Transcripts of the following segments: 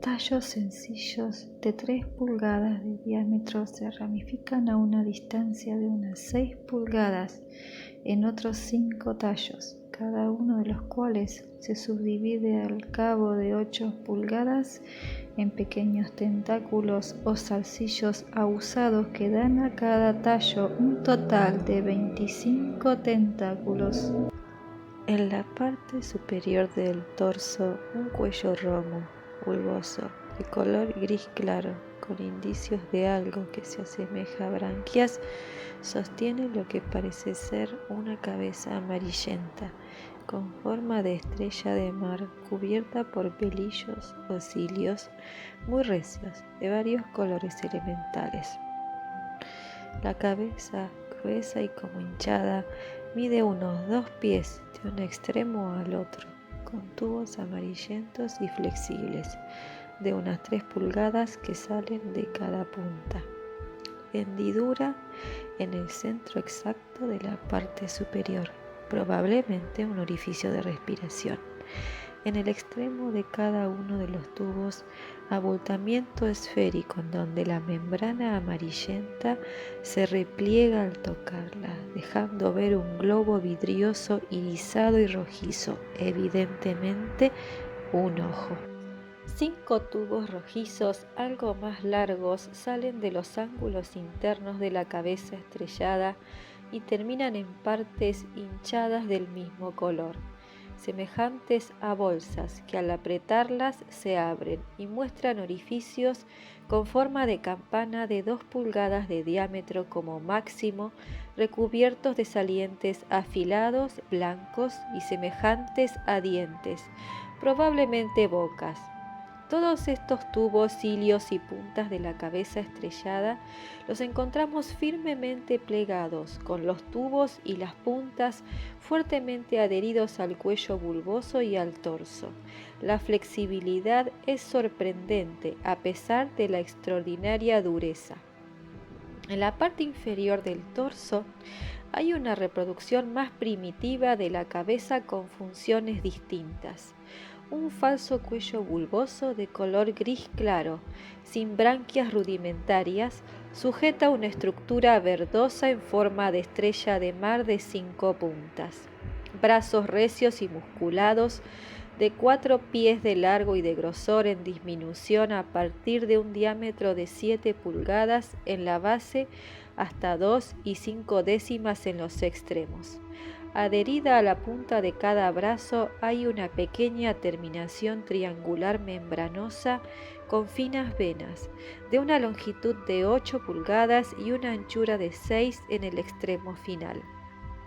tallos sencillos de 3 pulgadas de diámetro se ramifican a una distancia de unas 6 pulgadas en otros 5 tallos, cada uno de los cuales se subdivide al cabo de 8 pulgadas en pequeños tentáculos o zarcillos ahusados que dan a cada tallo un total de 25 tentáculos. En la parte superior del torso, un cuello romo, bulboso, de color gris claro, con indicios de algo que se asemeja a branquias, sostiene lo que parece ser una cabeza amarillenta, con forma de estrella de mar, cubierta por pelillos o cilios muy recios, de varios colores elementales. La cabeza, gruesa y como hinchada, mide unos 2 pies de un extremo al otro, con tubos amarillentos y flexibles, de unas 3 pulgadas que salen de cada punta. Hendidura en el centro exacto de la parte superior, probablemente un orificio de respiración. En el extremo de cada uno de los tubos, abultamiento esférico en donde la membrana amarillenta se repliega al tocarla, dejando ver un globo vidrioso irisado y rojizo, evidentemente un ojo. 5 tubos rojizos algo más largos salen de los ángulos internos de la cabeza estrellada y terminan en partes hinchadas del mismo color, semejantes a bolsas que al apretarlas se abren y muestran orificios con forma de campana de 2 pulgadas de diámetro como máximo, recubiertos de salientes afilados, blancos y semejantes a dientes, probablemente bocas. Todos estos tubos, cilios y puntas de la cabeza estrellada los encontramos firmemente plegados, con los tubos y las puntas fuertemente adheridos al cuello bulboso y al torso. La flexibilidad es sorprendente a pesar de la extraordinaria dureza. En la parte inferior del torso hay una reproducción más primitiva de la cabeza con funciones distintas. Un falso cuello bulboso de color gris claro, sin branquias rudimentarias, sujeta una estructura verdosa en forma de estrella de mar de 5 puntas. Brazos recios y musculados, de 4 pies de largo y de grosor en disminución a partir de un diámetro de 7 pulgadas en la base hasta 2 y 5 décimas en los extremos. Adherida a la punta de cada brazo hay una pequeña terminación triangular membranosa con finas venas, de una longitud de 8 pulgadas y una anchura de 6 en el extremo final.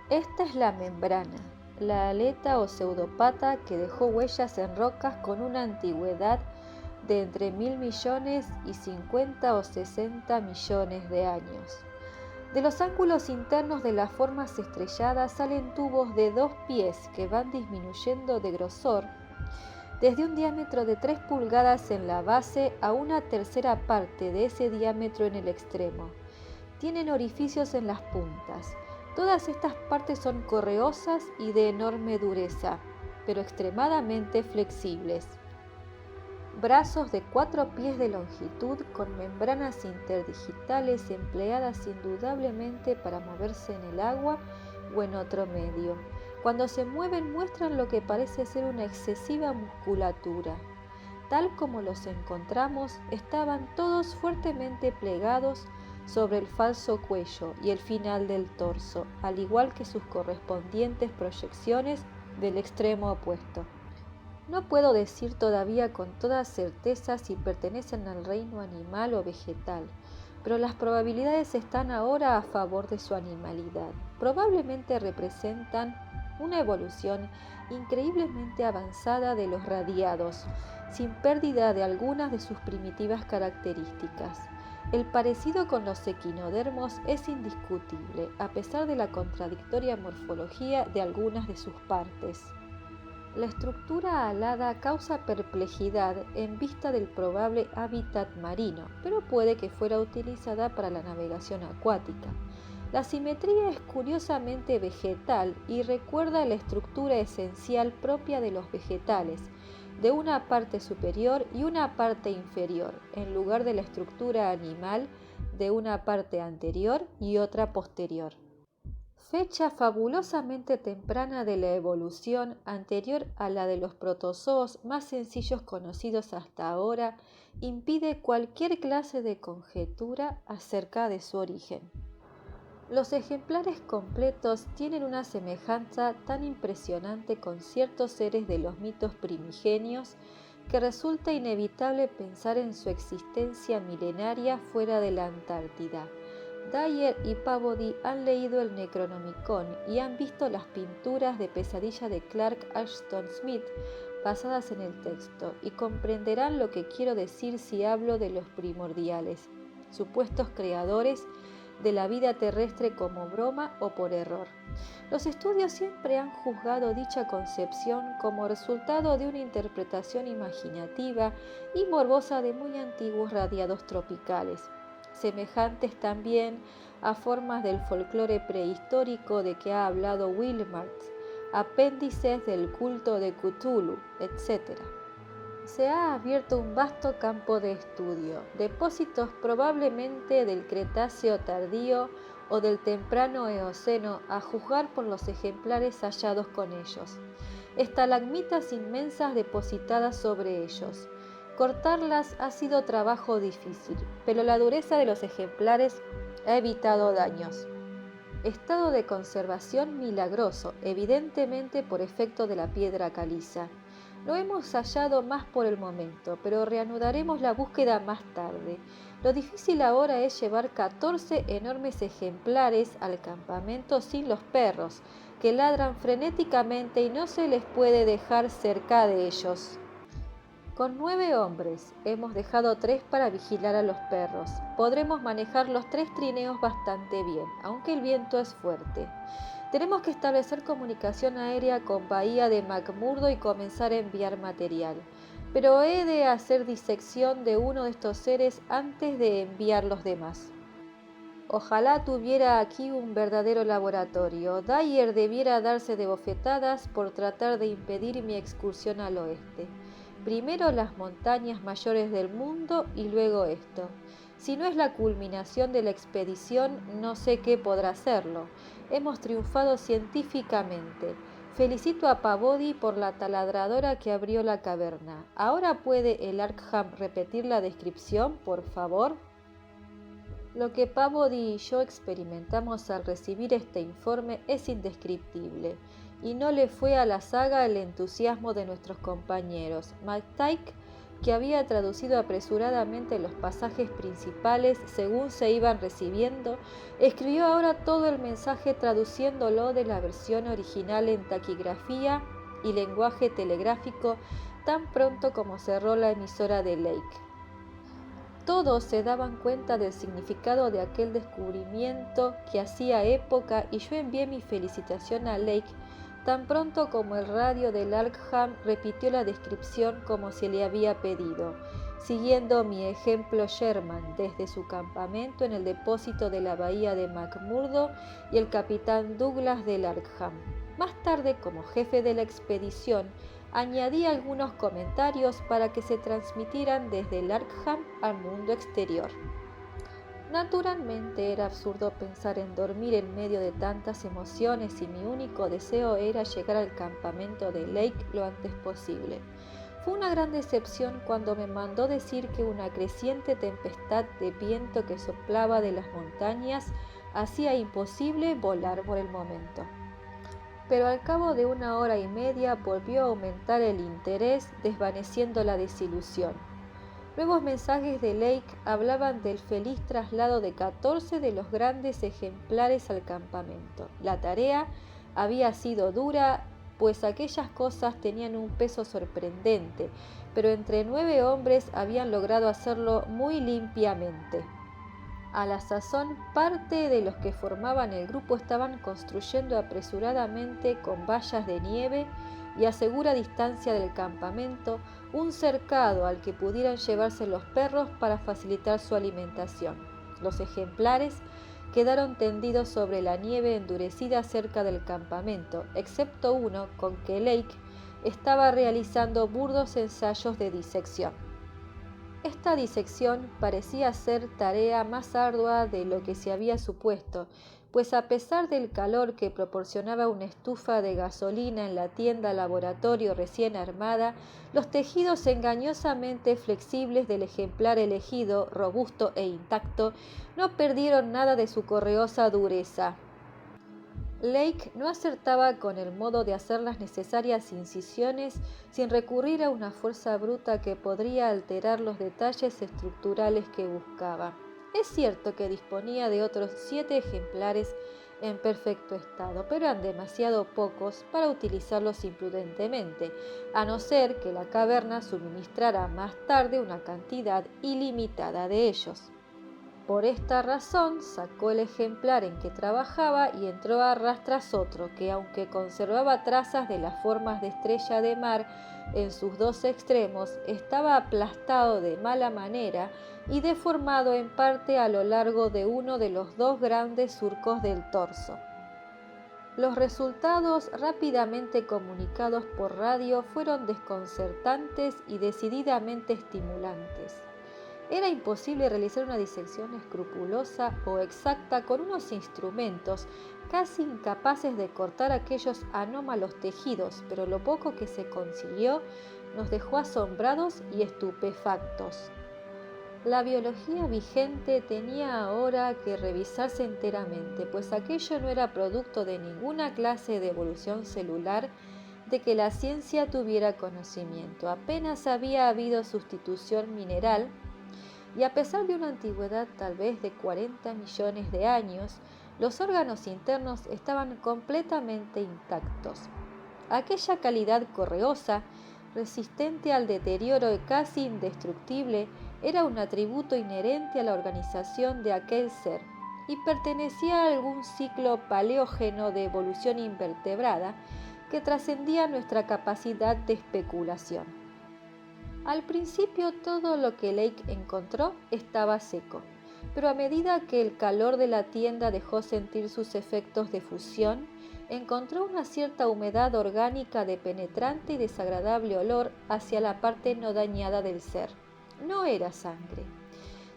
Esta es la membrana, la aleta o pseudopata que dejó huellas en rocas con una antigüedad de entre 1.000 millones y 50 o 60 millones de años. De los ángulos internos de las formas estrelladas salen tubos de 2 pies que van disminuyendo de grosor desde un diámetro de 3 pulgadas en la base a una tercera parte de ese diámetro en el extremo. Tienen orificios en las puntas. Todas estas partes son correosas y de enorme dureza, pero extremadamente flexibles. Brazos de 4 pies de longitud con membranas interdigitales empleadas indudablemente para moverse en el agua o en otro medio. Cuando se mueven muestran lo que parece ser una excesiva musculatura. Tal como los encontramos, estaban todos fuertemente plegados sobre el falso cuello y el final del torso, al igual que sus correspondientes proyecciones del extremo opuesto. No puedo decir todavía con toda certeza si pertenecen al reino animal o vegetal, pero las probabilidades están ahora a favor de su animalidad. Probablemente representan una evolución increíblemente avanzada de los radiados, sin pérdida de algunas de sus primitivas características. El parecido con los equinodermos es indiscutible, a pesar de la contradictoria morfología de algunas de sus partes. La estructura alada causa perplejidad en vista del probable hábitat marino, pero puede que fuera utilizada para la navegación acuática. La simetría es curiosamente vegetal y recuerda la estructura esencial propia de los vegetales, de una parte superior y una parte inferior, en lugar de la estructura animal de una parte anterior y otra posterior. Fecha fabulosamente temprana de la evolución, anterior a la de los protozoos más sencillos conocidos hasta ahora, impide cualquier clase de conjetura acerca de su origen. Los ejemplares completos tienen una semejanza tan impresionante con ciertos seres de los mitos primigenios que resulta inevitable pensar en su existencia milenaria fuera de la Antártida. Dyer y Peabody han leído el Necronomicon y han visto las pinturas de pesadilla de Clark Ashton Smith basadas en el texto, y comprenderán lo que quiero decir si hablo de los primordiales, supuestos creadores de la vida terrestre como broma o por error. Los estudios siempre han juzgado dicha concepción como resultado de una interpretación imaginativa y morbosa de muy antiguos radiados tropicales, semejantes también a formas del folclore prehistórico de que ha hablado Wilmart, apéndices del culto de Cthulhu, etc. Se ha abierto un vasto campo de estudio, depósitos probablemente del Cretáceo tardío o del temprano Eoceno, a juzgar por los ejemplares hallados con ellos, estalagmitas inmensas depositadas sobre ellos. Cortarlas ha sido trabajo difícil, pero la dureza de los ejemplares ha evitado daños. Estado de conservación milagroso, evidentemente por efecto de la piedra caliza. No hemos hallado más por el momento, pero reanudaremos la búsqueda más tarde. Lo difícil ahora es llevar 14 enormes ejemplares al campamento sin los perros, que ladran frenéticamente y no se les puede dejar cerca de ellos. Con 9 hombres, hemos dejado 3 para vigilar a los perros. Podremos manejar los 3 trineos bastante bien, aunque el viento es fuerte. Tenemos que establecer comunicación aérea con Bahía de McMurdo y comenzar a enviar material. Pero he de hacer disección de uno de estos seres antes de enviar los demás. Ojalá tuviera aquí un verdadero laboratorio. Dyer debiera darse de bofetadas por tratar de impedir mi excursión al oeste. Primero las montañas mayores del mundo y luego esto. Si no es la culminación de la expedición, no sé qué podrá serlo. Hemos triunfado científicamente. Felicito a Peabody por la taladradora que abrió la caverna. ¿Ahora puede el Arkham repetir la descripción, por favor? Lo que Peabody y yo experimentamos al recibir este informe es indescriptible, y no le fue a la saga el entusiasmo de nuestros compañeros. McTighe, que había traducido apresuradamente los pasajes principales según se iban recibiendo, escribió ahora todo el mensaje traduciéndolo de la versión original en taquigrafía y lenguaje telegráfico tan pronto como cerró la emisora de Lake. Todos se daban cuenta del significado de aquel descubrimiento que hacía época, y yo envié mi felicitación a Lake tan pronto como el radio del Arkham repitió la descripción como se le había pedido, siguiendo mi ejemplo Sherman desde su campamento en el depósito de la bahía de McMurdo y el capitán Douglas del Arkham. Más tarde, como jefe de la expedición, añadí algunos comentarios para que se transmitieran desde el Arkham al mundo exterior. Naturalmente era absurdo pensar en dormir en medio de tantas emociones y mi único deseo era llegar al campamento de Lake lo antes posible. Fue una gran decepción cuando me mandó decir que una creciente tempestad de viento que soplaba de las montañas hacía imposible volar por el momento. Pero al cabo de 1 hora y media volvió a aumentar el interés, desvaneciendo la desilusión. Nuevos mensajes de Lake hablaban del feliz traslado de 14 de los grandes ejemplares al campamento. La tarea había sido dura, pues aquellas cosas tenían un peso sorprendente, pero entre 9 hombres habían logrado hacerlo muy limpiamente. A la sazón, parte de los que formaban el grupo estaban construyendo apresuradamente con vallas de nieve y a segura distancia del campamento un cercado al que pudieran llevarse los perros para facilitar su alimentación. Los ejemplares quedaron tendidos sobre la nieve endurecida cerca del campamento, excepto uno con que Lake estaba realizando burdos ensayos de disección. Esta disección parecía ser tarea más ardua de lo que se había supuesto, pues a pesar del calor que proporcionaba una estufa de gasolina en la tienda laboratorio recién armada, los tejidos engañosamente flexibles del ejemplar elegido, robusto e intacto, no perdieron nada de su correosa dureza. Lake no acertaba con el modo de hacer las necesarias incisiones sin recurrir a una fuerza bruta que podría alterar los detalles estructurales que buscaba. Es cierto que disponía de otros 7 ejemplares en perfecto estado, pero eran demasiado pocos para utilizarlos imprudentemente, a no ser que la caverna suministrara más tarde una cantidad ilimitada de ellos. Por esta razón sacó el ejemplar en que trabajaba y entró a rastras otro que, aunque conservaba trazas de las formas de estrella de mar en sus 2 extremos, estaba aplastado de mala manera y deformado en parte a lo largo de uno de los 2 grandes surcos del torso. Los resultados rápidamente comunicados por radio fueron desconcertantes y decididamente estimulantes. Era imposible realizar una disección escrupulosa o exacta con unos instrumentos casi incapaces de cortar aquellos anómalos tejidos, pero lo poco que se consiguió nos dejó asombrados y estupefactos. La biología vigente tenía ahora que revisarse enteramente, pues aquello no era producto de ninguna clase de evolución celular de que la ciencia tuviera conocimiento. Apenas había habido sustitución mineral, y a pesar de una antigüedad tal vez de 40 millones de años, los órganos internos estaban completamente intactos. Aquella calidad correosa, resistente al deterioro y casi indestructible, era un atributo inherente a la organización de aquel ser y pertenecía a algún ciclo paleógeno de evolución invertebrada que trascendía nuestra capacidad de especulación. Al principio todo lo que Lake encontró estaba seco, pero a medida que el calor de la tienda dejó sentir sus efectos de fusión, encontró una cierta humedad orgánica de penetrante y desagradable olor hacia la parte no dañada del ser. No era sangre,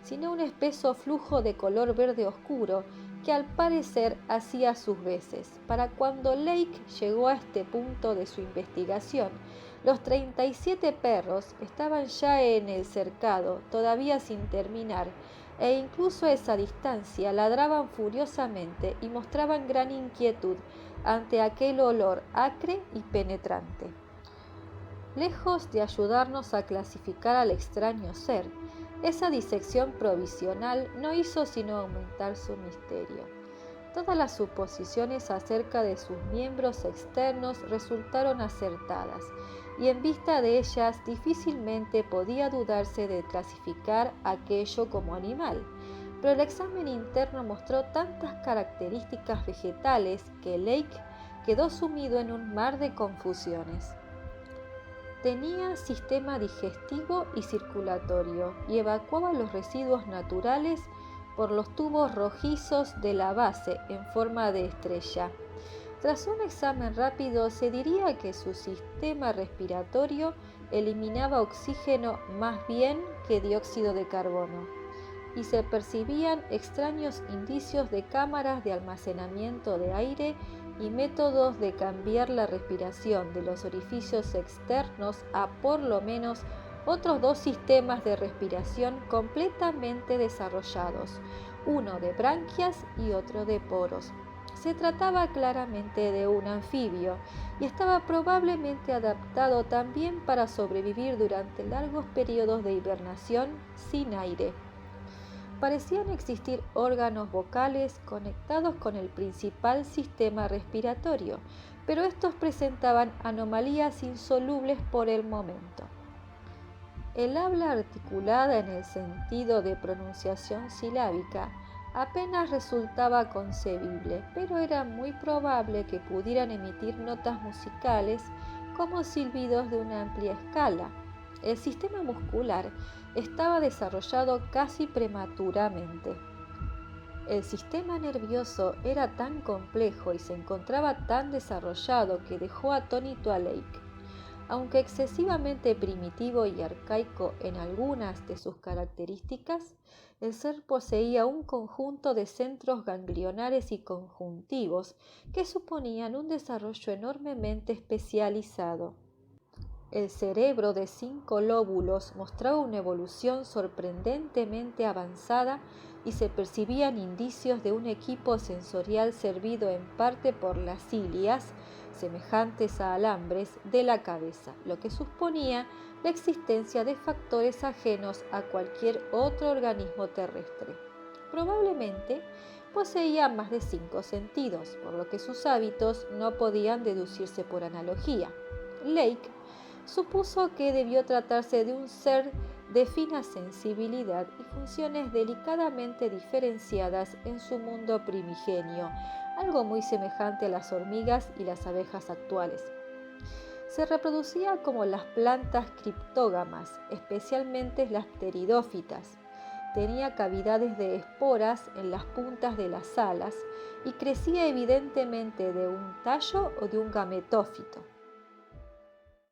sino un espeso flujo de color verde oscuro que al parecer hacía sus veces. Para cuando Lake llegó a este punto de su investigación, los 37 perros estaban ya en el cercado, todavía sin terminar, e incluso a esa distancia ladraban furiosamente y mostraban gran inquietud ante aquel olor acre y penetrante. Lejos de ayudarnos a clasificar al extraño ser, esa disección provisional no hizo sino aumentar su misterio. Todas las suposiciones acerca de sus miembros externos resultaron acertadas, y en vista de ellas difícilmente podía dudarse de clasificar aquello como animal. Pero el examen interno mostró tantas características vegetales que Lake quedó sumido en un mar de confusiones. Tenía sistema digestivo y circulatorio y evacuaba los residuos naturales por los tubos rojizos de la base en forma de estrella. Tras un examen rápido se diría que su sistema respiratorio eliminaba oxígeno más bien que dióxido de carbono, y se percibían extraños indicios de cámaras de almacenamiento de aire y métodos de cambiar la respiración de los orificios externos a por lo menos otros 2 sistemas de respiración completamente desarrollados, uno de branquias y otro de poros. Se trataba claramente de un anfibio y estaba probablemente adaptado también para sobrevivir durante largos periodos de hibernación sin aire. Parecían existir órganos vocales conectados con el principal sistema respiratorio, pero estos presentaban anomalías insolubles por el momento. El habla articulada en el sentido de pronunciación silábica apenas resultaba concebible, pero era muy probable que pudieran emitir notas musicales como silbidos de una amplia escala. El sistema muscular estaba desarrollado casi prematuramente. El sistema nervioso era tan complejo y se encontraba tan desarrollado que dejó atónito a Lake. Aunque excesivamente primitivo y arcaico en algunas de sus características, el ser poseía un conjunto de centros ganglionares y conjuntivos que suponían un desarrollo enormemente especializado. El cerebro de 5 lóbulos mostraba una evolución sorprendentemente avanzada y se percibían indicios de un equipo sensorial servido en parte por las cilias, semejantes a alambres, de la cabeza, lo que suponía la existencia de factores ajenos a cualquier otro organismo terrestre. Probablemente poseía más de 5 sentidos, por lo que sus hábitos no podían deducirse por analogía. Lake supuso que debió tratarse de un ser de fina sensibilidad y funciones delicadamente diferenciadas en su mundo primigenio, algo muy semejante a las hormigas y las abejas actuales. Se reproducía como las plantas criptógamas, especialmente las pteridófitas. Tenía cavidades de esporas en las puntas de las alas y crecía evidentemente de un tallo o de un gametófito.